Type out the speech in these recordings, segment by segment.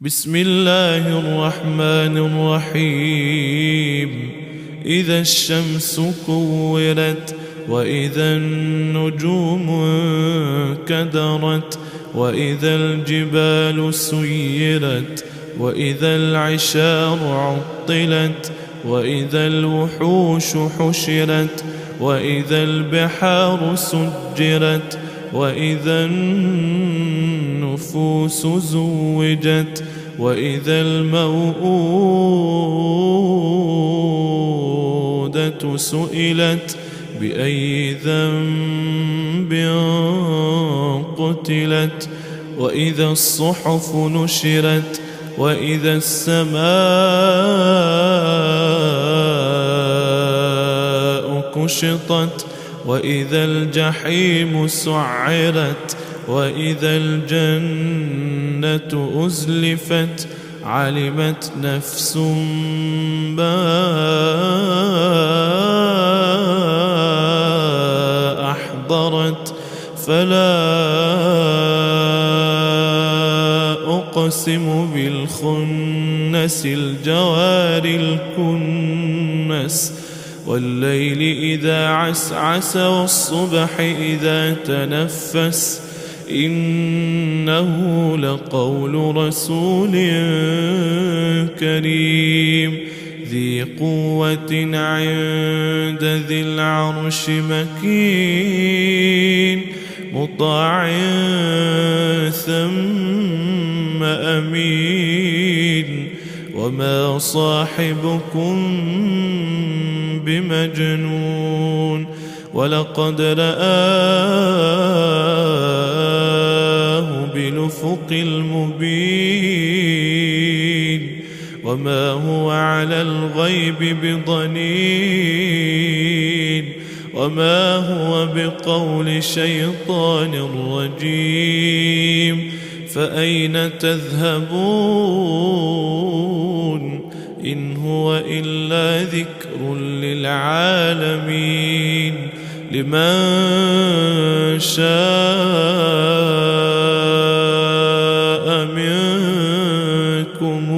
بسم الله الرحمن الرحيم. إذا الشمس كورت وإذا النجوم انكدرت وإذا الجبال سيرت وإذا العشار عطلت وإذا الوحوش حشرت وإذا البحار سجرت وإذا النفوس زوجت وإذا الموءودة سئلت بأي ذنب قتلت وإذا الصحف نشرت وإذا السماء كشطت وإذا الجحيم سعرت وإذا الجنة أزلفت علمت نفس ما أحضرت فلا أقسم بالخنس الجوار الكنس والليل إذا عسعس والصبح إذا تنفس إنه لقول رسول كريم ذي قوة عند ذي العرش مكين مطاع ثم أمين وما صاحبكم بمجنون ولقد رآه بالأفق المبين وما هو على الغيب بضنين وما هو بقول شيطان رجيم فأين تذهبون إن هو إلا ذكر للعالمين لمن شاء منكم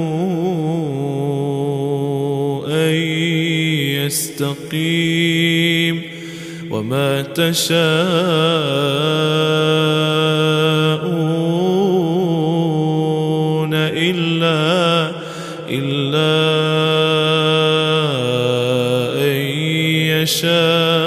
أن يستقيم وما تشاءون إلا أن يشاء